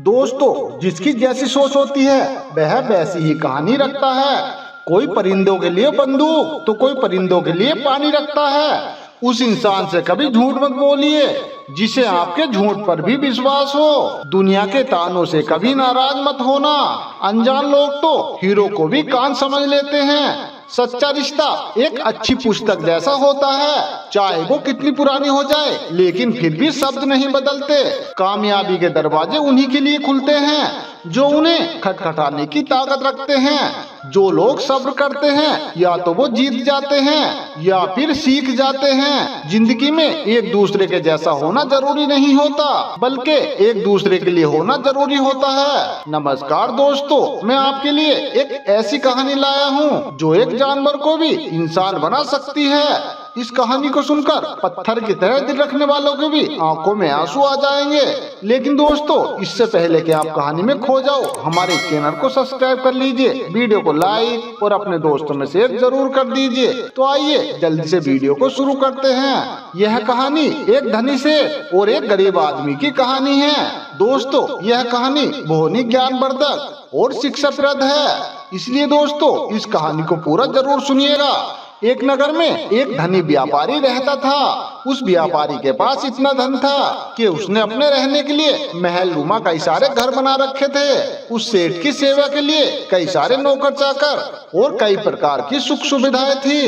दोस्तों, जिसकी जैसी सोच होती है वह वैसी ही कहानी रखता है। कोई परिंदों के लिए बंदूक तो कोई परिंदों के लिए पानी रखता है। उस इंसान से कभी झूठ मत बोलिए जिसे आपके झूठ पर भी विश्वास हो। दुनिया के तानों से कभी नाराज मत होना। अनजान लोग तो हीरो को भी कान समझ लेते हैं। सच्चा रिश्ता एक अच्छी पुस्तक जैसा होता है, चाहे वो कितनी पुरानी हो जाए लेकिन फिर भी शब्द नहीं बदलते। कामयाबी के दरवाजे उन्हीं के लिए खुलते हैं जो उन्हें खटखटाने की ताकत रखते हैं। जो लोग सब्र करते हैं या तो वो जीत जाते हैं या फिर सीख जाते हैं। जिंदगी में एक दूसरे के जैसा होना जरूरी नहीं होता, बल्कि एक दूसरे के लिए होना जरूरी होता है। नमस्कार दोस्तों, मैं आपके लिए एक ऐसी कहानी लाया हूँ जो एक जानवर को भी इंसान बना सकती है। इस कहानी को सुनकर पत्थर की तरह दिल रखने वालों के भी आंखों में आंसू आ जाएंगे। लेकिन दोस्तों, इससे पहले कि आप कहानी में खो जाओ, हमारे चैनल को सब्सक्राइब कर लीजिए, वीडियो को लाइक और अपने दोस्तों में शेयर जरूर कर दीजिए। तो आइए जल्दी से वीडियो को शुरू करते हैं। यह कहानी एक धनी से और एक गरीब आदमी की कहानी है। दोस्तों, यह कहानी बहुत ही ज्ञानवर्धक और शिक्षाप्रद है, इसलिए दोस्तों इस कहानी को पूरा जरूर सुनिएगा। एक नगर में एक धनी व्यापारी रहता था। उस व्यापारी के पास इतना धन था कि उसने अपने रहने के लिए महल नुमा कई सारे घर बना रखे थे। उस सेठ की सेवा के लिए कई सारे नौकर चाकर और कई प्रकार की सुख सुविधाएं थी।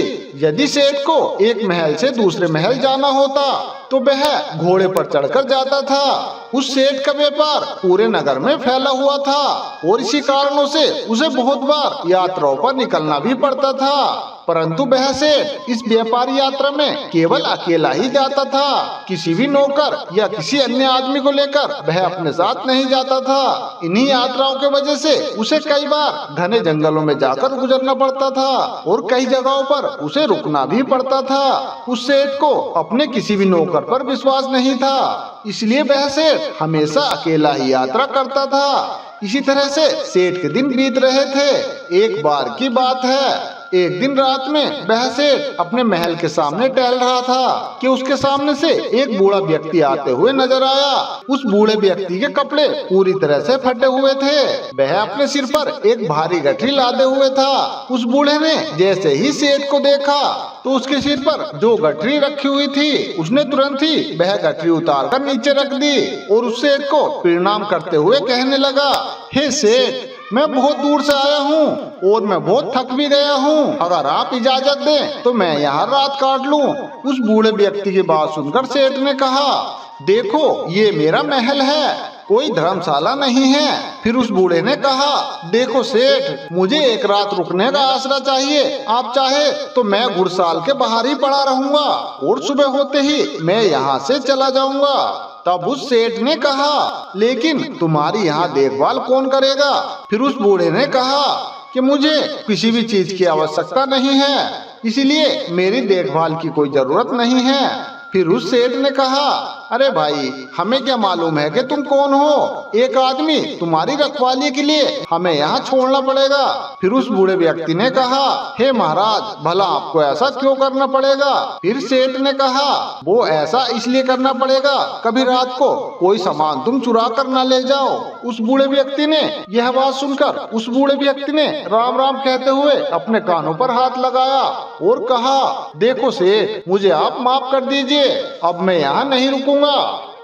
यदि सेठ को एक महल से दूसरे महल जाना होता तो वह घोड़े पर चढ़कर जाता था। उस सेठ का व्यापार पूरे नगर में फैला हुआ था और इसी कारणों से उसे बहुत बार यात्राओं पर निकलना भी पड़ता था। परंतु वह सेठ इस व्यापारी यात्रा में केवल अकेला ही जाता था। किसी भी नौकर या किसी अन्य आदमी को लेकर वह अपने साथ नहीं जाता था। इन्हीं यात्राओं के वजह से उसे कई बार घने जंगलों में जाकर गुजरना पड़ता था और कई जगहों पर उसे रुकना भी पड़ता था। उस सेठ को अपने किसी भी नौकर पर विश्वास नहीं था, इसलिए वह सेठ हमेशा अकेला ही यात्रा करता था। इसी तरह से सेठ के दिन बीत रहे थे। एक बार की बात है, एक दिन रात में वह सेठ अपने महल के सामने टहल रहा था कि उसके सामने से एक बूढ़ा व्यक्ति आते हुए नजर आया। उस बूढ़े व्यक्ति के कपड़े पूरी तरह से फटे हुए थे। वह अपने सिर पर एक भारी गठरी लादे हुए था। उस बूढ़े ने जैसे ही सेठ को देखा तो उसके सिर पर जो गठरी रखी हुई थी उसने तुरंत ही वह गठरी उतार कर नीचे रख दी और उस सेठ को प्रणाम करते हुए कहने लगा, हे सेठ, मैं बहुत दूर से आया हूँ और मैं बहुत थक भी गया हूँ। अगर आप इजाजत दें तो मैं यहाँ रात काट लूँ। उस बूढ़े व्यक्ति की बात सुनकर सेठ ने कहा, देखो ये मेरा महल है, कोई धर्मशाला नहीं है। फिर उस बूढ़े ने कहा, देखो सेठ, मुझे एक रात रुकने का आसरा चाहिए। आप चाहे तो मैं घुड़साल के बाहर ही पड़ा रहूंगा और सुबह होते ही मैं यहाँ से चला जाऊंगा। तब उस सेठ ने कहा, लेकिन तुम्हारी यहाँ देखभाल कौन करेगा? फिर उस बूढ़े ने कहा कि मुझे किसी भी चीज की आवश्यकता नहीं है, इसलिए मेरी देखभाल की कोई जरूरत नहीं है। फिर उस सेठ ने कहा, अरे भाई, हमें क्या मालूम है कि तुम कौन हो? एक आदमी तुम्हारी रखवाली के लिए हमें यहाँ छोड़ना पड़ेगा। फिर उस बूढ़े व्यक्ति ने कहा, हे महाराज, भला आपको ऐसा क्यों करना पड़ेगा? फिर सेठ ने कहा, वो ऐसा इसलिए करना पड़ेगा, कभी रात को कोई सामान तुम चुरा कर न ले जाओ। उस बूढ़े व्यक्ति ने यह बात सुनकर उस बूढ़े व्यक्ति ने राम राम कहते हुए अपने कानों पर हाथ लगाया और कहा, देखो सेठ, मुझे आप माफ कर दीजिए, अब मैं यहाँ नहीं रुकूंगा।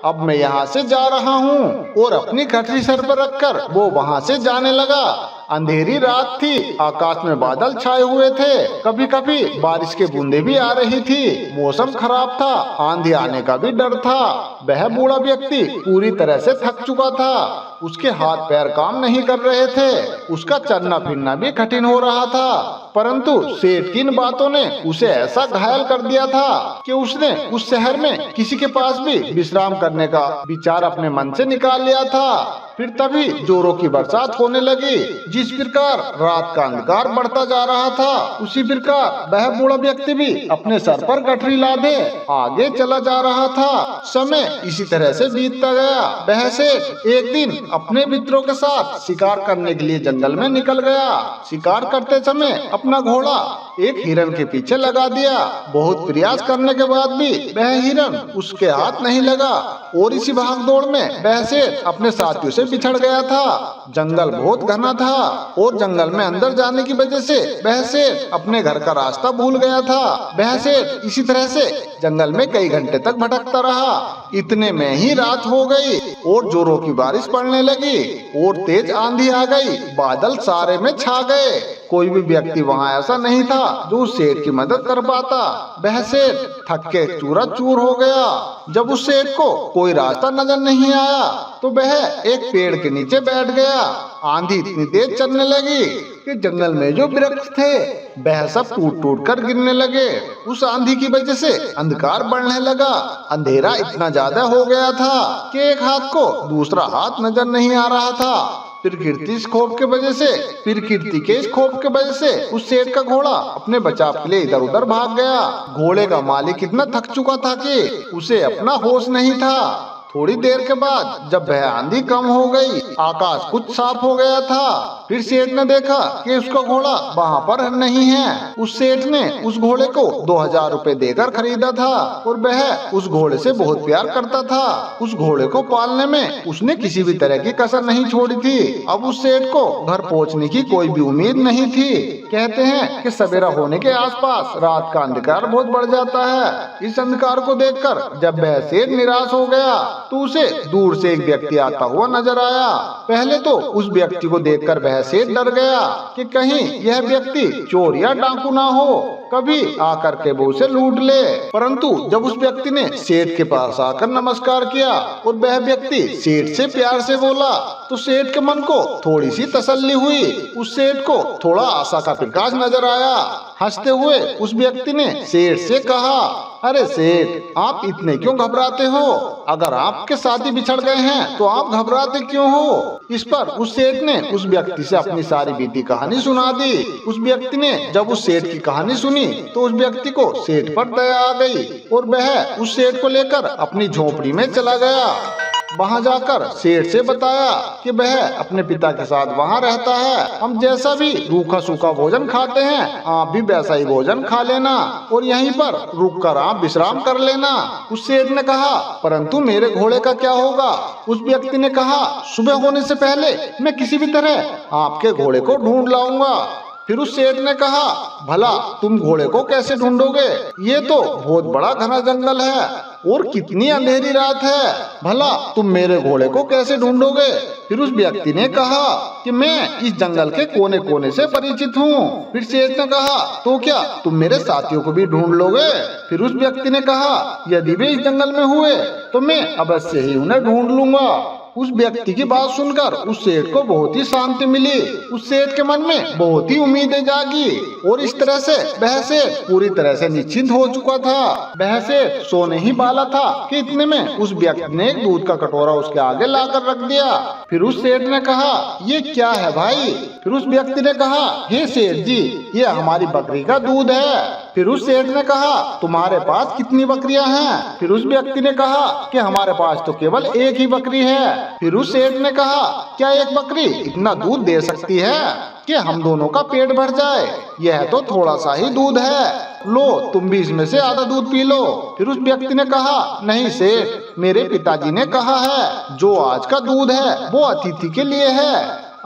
अब मैं यहाँ से जा रहा हूँ। और अपनी गठरी सर पर रखकर वो वहाँ से जाने लगा। अंधेरी रात थी, आकाश में बादल छाए हुए थे, कभी कभी बारिश के बूंदे भी आ रही थी। मौसम खराब था, आंधी आने का भी डर था। वह बूढ़ा व्यक्ति पूरी तरह से थक चुका था। उसके हाथ पैर काम नहीं कर रहे थे, उसका चलना फिरना भी कठिन हो रहा था। परंतु सेठ की इन बातों ने उसे ऐसा घायल कर दिया था कि उसने उस शहर में किसी के पास भी विश्राम करने का विचार अपने मन से निकाल लिया था। फिर तभी जोरों की बरसात होने लगी। जिस प्रकार रात का अंधकार बढ़ता जा रहा था, उसी प्रकार वह बूढ़ा व्यक्ति भी अपने सर पर गठरी लादे आगे चला जा रहा था। समय इसी तरह से बीतता गया। वह सेठ एक दिन अपने मित्रों के साथ शिकार करने के लिए जंगल में निकल गया। शिकार करते समय अपना घोड़ा एक हिरन के पीछे लगा दिया। बहुत प्रयास करने के बाद भी वह हिरन उसके हाथ नहीं लगा और इसी भागदौड़ में वह शेर अपने साथियों से बिछड़ गया था। जंगल बहुत घना था और जंगल में अंदर जाने की वजह से वह शेर अपने घर का रास्ता भूल गया था। वह शेर इसी तरह से जंगल में कई घंटे तक भटकता रहा। इतने में ही रात हो गई और जोरों की बारिश पड़ने लगी और तेज आंधी आ गई। बादल सारे में छा गए। कोई भी व्यक्ति वहाँ ऐसा नहीं था जो उस शेर की मदद कर पाता। वह शेर थक के चूरा चूर हो गया। जब उस शेर को कोई रास्ता नजर नहीं आया तो वह एक पेड़ के नीचे बैठ गया। आंधी इतनी तेज चलने लगी कि जंगल में जो वृक्ष थे वह सब टूट टूट कर गिरने लगे। उस आंधी की वजह से अंधकार बढ़ने लगा। अंधेरा इतना ज्यादा हो गया था कि एक हाथ को दूसरा हाथ नजर नहीं आ रहा था। प्रकृति के इस खौफ के वजह से उस शेर का घोड़ा अपने बचाव के लिए इधर उधर भाग गया। घोड़े का मालिक इतना थक चुका था कि उसे अपना होश नहीं था। थोड़ी देर के बाद जब वह आंधी कम हो गई, आकाश कुछ साफ हो गया था। फिर सेठ ने देखा कि उसका घोड़ा वहाँ पर नहीं है। उस सेठ ने उस घोड़े को 2000 रुपए देकर खरीदा था और वह उस घोड़े से बहुत प्यार करता था। उस घोड़े को पालने में उसने किसी भी तरह की कसर नहीं छोड़ी थी। अब उस सेठ को घर पहुँचने की कोई भी उम्मीद नहीं थी। कहते हैं कि सवेरा होने के आसपास रात का अंधकार बहुत बढ़ जाता है। इस अंधकार को देखकर जब वह सेठ निराश हो गया तो उसे दूर से एक व्यक्ति आता हुआ नजर आया। पहले तो उस व्यक्ति को देखकर वह सेठ डर गया कि कहीं यह व्यक्ति चोर या डाकू ना हो, कभी आकर के वो उसे लूट ले। परंतु जब उस व्यक्ति ने सेठ के पास आकर नमस्कार किया और वह व्यक्ति सेठ से प्यार से बोला तो सेठ के मन को थोड़ी सी तसल्ली हुई। उस सेठ को थोड़ा आशा का प्रकाश नजर आया। हंसते हुए उस व्यक्ति ने सेठ से कहा, अरे सेठ, आप इतने क्यों घबराते हो? अगर आपके साथी बिछड़ गए हैं तो आप घबराते क्यों हो? इस पर उस सेठ ने उस व्यक्ति से अपनी सारी बीती कहानी सुना दी। उस व्यक्ति ने जब उस सेठ की कहानी सुनी तो उस व्यक्ति को सेठ पर दया आ गई और वह उस सेठ को लेकर अपनी झोपड़ी में चला गया। वहाँ जाकर सेठ से बताया कि वह अपने पिता के साथ वहाँ रहता है। हम जैसा भी रूखा सूखा भोजन खाते हैं आप भी वैसा ही भोजन खा लेना और यहीं पर रुक कर आप विश्राम कर लेना। उस सेठ ने कहा, परंतु मेरे घोड़े का क्या होगा? उस व्यक्ति ने कहा, सुबह होने से पहले मैं किसी भी तरह आपके घोड़े को ढूंढ लाऊंगा। फिर उस सेठ ने कहा, भला तुम घोड़े को कैसे ढूंढोगे? ये तो बहुत बड़ा घना जंगल है और कितनी अंधेरी रात है, भला तुम मेरे घोड़े को कैसे ढूंढोगे? फिर उस व्यक्ति ने कहा कि मैं इस जंगल के कोने कोने से परिचित हूँ। फिर सेठ ने कहा, तो क्या तुम मेरे साथियों को भी ढूंढ लोगे? फिर उस व्यक्ति ने कहा, यदि वे इस जंगल में हुए तो मैं अवश्य ही उन्हें ढूंढ लूंगा। उस व्यक्ति की बात सुनकर उस सेठ को बहुत ही शांति मिली। उस सेठ के मन में बहुत ही उम्मीदें जागी और इस तरह से वह सेठ पूरी तरह से निश्चिंत हो चुका था। वह सेठ सोने ही वाला था कि इतने में उस व्यक्ति ने एक दूध का कटोरा उसके आगे लाकर रख दिया। फिर उस सेठ ने कहा, ये क्या है भाई? फिर उस व्यक्ति ने कहा, हे सेठ जी, ये हमारी बकरी का दूध है। फिर उस सेठ ने कहा, तुम्हारे पास कितनी बकरियां हैं? फिर उस व्यक्ति ने कहा कि हमारे पास तो केवल एक ही बकरी है। फिर उस सेठ ने कहा, क्या एक बकरी इतना दूध दे सकती है कि हम दोनों का पेट भर जाए? यह तो थोड़ा सा ही दूध है, लो तुम भी इसमें से आधा दूध पी लो। फिर उस व्यक्ति ने कहा, नहीं सेठ, मेरे पिताजी ने कहा है जो आज का दूध है वो अतिथि के लिए है,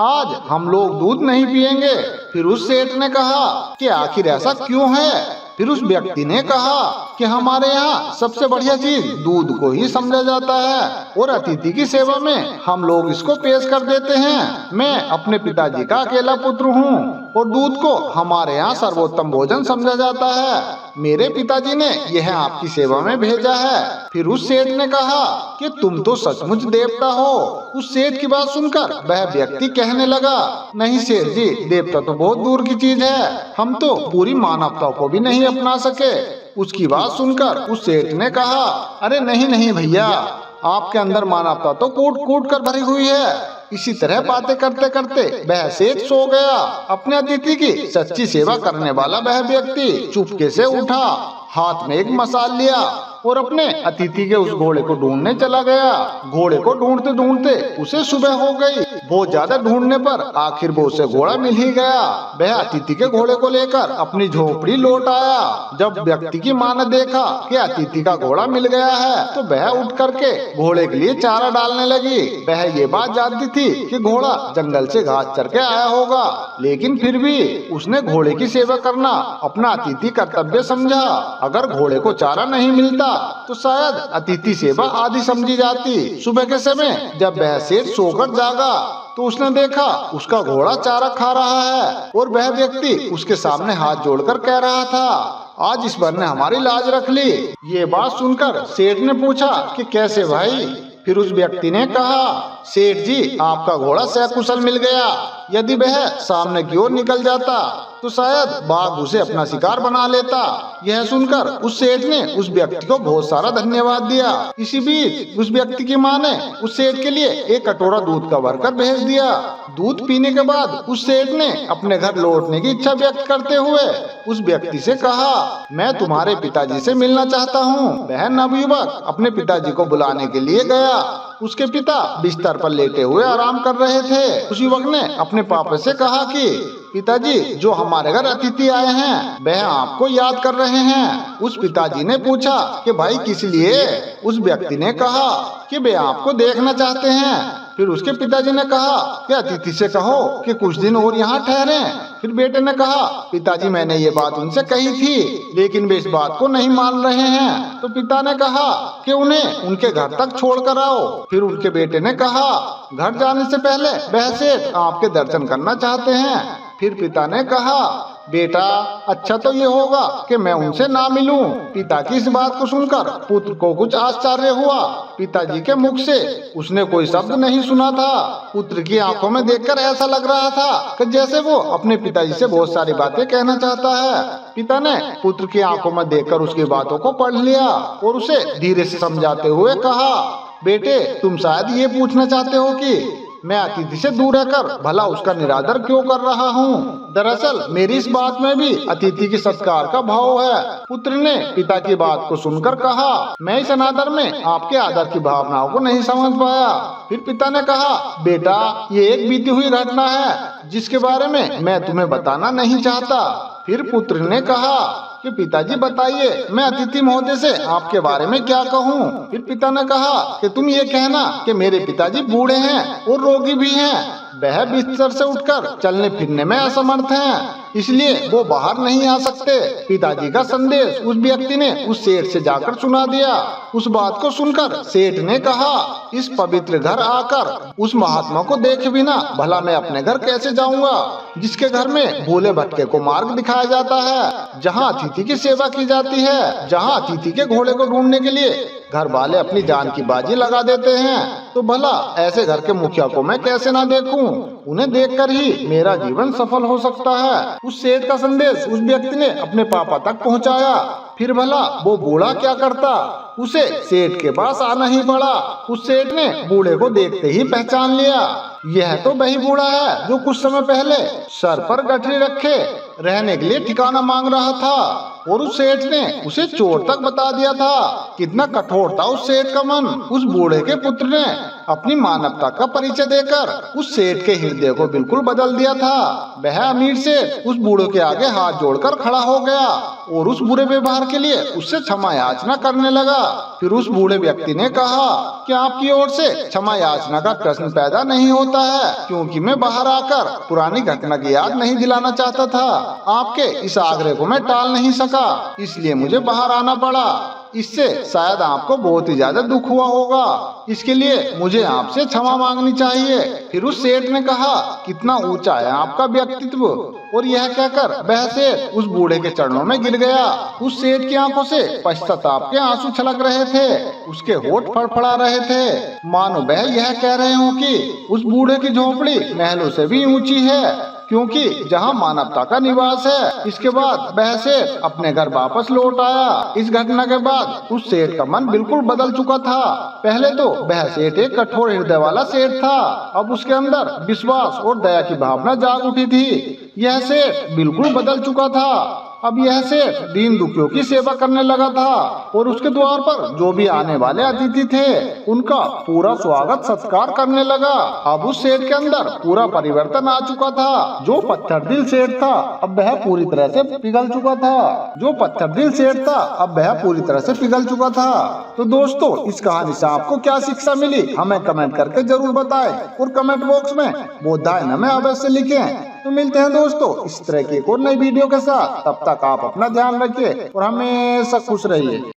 आज हम लोग दूध नहीं पिएंगे। फिर उस सेठ ने कहा कि आखिर ऐसा क्यों है? फिर उस व्यक्ति ने कहा कि हमारे यहाँ सबसे बढ़िया चीज दूध को ही समझा जाता है और अतिथि की सेवा में हम लोग इसको पेश कर देते हैं। मैं अपने पिताजी का अकेला पुत्र हूँ और दूध को हमारे यहाँ सर्वोत्तम भोजन समझा जाता है। मेरे पिताजी ने यह आपकी सेवा में भेजा है। फिर उस सेठ ने कहा कि तुम तो सचमुच देवता हो। उस सेठ की बात सुनकर वह व्यक्ति कहने लगा, नहीं सेठ जी, देवता तो बहुत दूर की चीज है, हम तो पूरी मानवता को भी नहीं अपना सके। उसकी बात सुनकर उस सेठ ने कहा, अरे नहीं नहीं भैया, आपके अंदर मानवता तो कूट कूट कर भरी हुई है। इसी तरह बातें करते करते वह सेठ सो गया। अपने अतिथि की सच्ची सेवा करने वाला वह व्यक्ति चुपके से उठा, हाथ में एक मसाल लिया और अपने अतिथि के उस घोड़े को ढूंढने चला गया। घोड़े को ढूंढते ढूंढते उसे सुबह हो गई। बहुत ज्यादा ढूंढने पर आखिर वो उसे घोड़ा मिल ही गया। वह अतिथि के घोड़े को लेकर अपनी झोपड़ी लौट आया। जब व्यक्ति की माँ ने देखा कि अतिथि का घोड़ा मिल गया है तो वह उठ करके घोड़े के लिए चारा डालने लगी। वह ये बात जानती थी कि घोड़ा जंगल से घास चर के आया होगा, लेकिन फिर भी उसने घोड़े की सेवा करना अपना अतिथि कर्तव्य समझा। अगर घोड़े को चारा नहीं मिलता तो शायद अतिथि सेवा आदि समझी जाती। सुबह के समय जब वह सेठ सोकर जागा तो उसने देखा उसका घोड़ा चारा खा रहा है और वह व्यक्ति उसके सामने हाथ जोड़कर कह रहा था, आज इस बार ने हमारी लाज रख ली। ये बात सुनकर सेठ ने पूछा कि कैसे भाई? फिर उस व्यक्ति ने कहा, सेठ जी आपका घोड़ा सकुशल मिल गया। यदि वह सामने की ओर निकल जाता तो शायद बाघ उसे अपना शिकार बना लेता। यह सुनकर उस सेठ ने उस व्यक्ति को बहुत सारा धन्यवाद दिया। इसी बीच उस व्यक्ति की माँ ने उस सेठ के लिए एक कटोरा दूध का भरकर भेज दिया। दूध पीने के बाद उस सेठ ने अपने घर लौटने की इच्छा व्यक्त करते हुए उस व्यक्ति से कहा, मैं तुम्हारे पिताजी से मिलना चाहता हूँ। वह नवयुवक अपने पिताजी को बुलाने के लिए गया। उसके पिता बिस्तर पर लेटे हुए आराम कर रहे थे। उस युवक ने अपने पापा से कहा कि पिताजी, जो हमारे घर अतिथि आए हैं वह आपको याद कर रहे हैं। उस पिताजी ने पूछा कि भाई किस लिए? उस व्यक्ति ने कहा कि वे आपको देखना चाहते हैं। फिर उसके पिताजी ने कहा कि अतिथि से कहो कि कुछ दिन और यहाँ ठहरे। फिर बेटे ने कहा, पिताजी मैंने ये बात उनसे कही थी लेकिन वे इस बात को नहीं मान रहे हैं। तो पिता ने कहा कि उन्हें उनके घर तक छोड़ कर आओ। फिर उनके बेटे ने कहा, घर जाने से पहले वह सेठ आपके दर्शन करना चाहते हैं। फिर पिता ने कहा, बेटा अच्छा तो ये होगा कि मैं उनसे ना मिलूं। पिता की इस बात को सुनकर पुत्र को कुछ आश्चर्य हुआ। पिताजी के मुख से उसने कोई शब्द नहीं सुना था। पुत्र की आंखों में देखकर ऐसा लग रहा था कि जैसे वो अपने पिताजी से बहुत सारी बातें कहना चाहता है। पिता ने पुत्र की आंखों में देखकर उसकी बातों को पढ़ लिया और उसे धीरे से समझाते हुए कहा, बेटे तुम शायद ये पूछना चाहते हो कि मैं अतिथि से दूर रहकर भला उसका निरादर क्यों कर रहा हूँ। दरअसल मेरी इस बात में भी अतिथि के सत्कार का भाव है। पुत्र ने पिता की बात को सुनकर कहा, मैं इस अनादर में आपके आदर की भावनाओं को नहीं समझ पाया। फिर पिता ने कहा, बेटा ये एक बीती हुई घटना है जिसके बारे में मैं तुम्हें बताना नहीं चाहता। फिर पुत्र ने कहा कि पिताजी बताइए, मैं अतिथि महोदय से आपके बारे में क्या कहूँ। फिर पिता ने कहा कि तुम ये कहना कि मेरे पिताजी बूढ़े हैं और रोगी भी हैं। वह बिस्तर से उठकर चलने फिरने में असमर्थ हैं, इसलिए वो बाहर नहीं आ सकते। पिताजी का संदेश उस व्यक्ति ने उस सेठ से जाकर सुना दिया। उस बात को सुनकर सेठ ने कहा, इस पवित्र घर आकर उस महात्मा को देखे बिना भला मैं अपने घर कैसे जाऊंगा, जिसके घर में भूले भटके को मार्ग दिखाया जाता है, जहाँ अतिथि की सेवा की जाती है, जहाँ अतिथि के घोड़े को ढूंढने के लिए घर वाले अपनी जान की बाजी लगा देते हैं। तो भला ऐसे घर के मुखिया को मैं कैसे ना देखूं? उन्हें देखकर ही मेरा जीवन सफल हो सकता है। उस सेठ का संदेश उस व्यक्ति ने अपने पापा तक पहुंचाया। फिर भला वो बूढ़ा क्या करता, उसे सेठ के पास आना ही पड़ा। उस सेठ ने बूढ़े को देखते ही पहचान लिया, यह तो वही बूढ़ा है जो कुछ समय पहले सर पर गठरी रखे रहने के लिए ठिकाना मांग रहा था। और उस सेठ ने उसे चोर तक बता दिया था। कितना कठोर था उस सेठ का मन। उस बूढ़े के पुत्र ने अपनी मानवता का परिचय देकर उस सेठ के हृदय को बिल्कुल बदल दिया था। वह अमीर सेठ उस बूढ़े के आगे हाथ जोड़कर खड़ा हो गया और उस बुरे व्यवहार के लिए उससे क्षमा याचना करने लगा। फिर उस बूढ़े व्यक्ति ने कहा कि आपकी ओर से क्षमा याचना का प्रश्न पैदा नहीं होता है, क्योंकि मैं बाहर आकर पुरानी घटना की याद नहीं दिलाना चाहता था। आपके इस आग्रह को मैं टाल नहीं सका, इसलिए मुझे बाहर आना पड़ा। इससे शायद आपको बहुत ही ज्यादा दुख हुआ होगा, इसके लिए मुझे आपसे क्षमा मांगनी चाहिए। फिर उस सेठ ने कहा, कितना ऊंचा है आपका व्यक्तित्व। और यह कहकर वह सेठ उस बूढ़े के चरणों में गिर गया। उस सेठ की आंखों से पश्चाताप के आंसू छलक रहे थे, उसके होठ फड़फड़ा रहे थे, मानो वह यह कह रहे हो कि उस बूढ़े की झोपड़ी महलों से भी ऊंची है, क्योंकि जहां मानवता का निवास है। इसके बाद वह सेठ अपने घर वापस लौट आया। इस घटना के बाद उस सेठ का मन बिल्कुल बदल चुका था। पहले तो वह सेठ एक कठोर हृदय वाला सेठ था, अब उसके अंदर विश्वास और दया की भावना जाग उठी थी। यह सेठ बिल्कुल बदल चुका था। अब यह सेठ दीन दुखियों की सेवा करने लगा था और उसके द्वार पर जो भी आने वाले अतिथि थे उनका पूरा स्वागत सत्कार करने लगा। अब उस सेठ के अंदर पूरा परिवर्तन आ चुका था। जो पत्थर दिल सेठ था अब वह पूरी तरह से पिघल चुका था। जो पत्थर दिल सेठ था अब वह पूरी तरह से पिघल चुका था। तो दोस्तों, इस कहानी से आपको क्या शिक्षा मिली हमें कमेंट करके जरूर बताएं और कमेंट बॉक्स में बोधायन हमें अवश्य लिखें। तो मिलते हैं दोस्तों इस तरह की एक और नई वीडियो के साथ। तब तक आप अपना ध्यान रखिए और हमेशा खुश रहिए।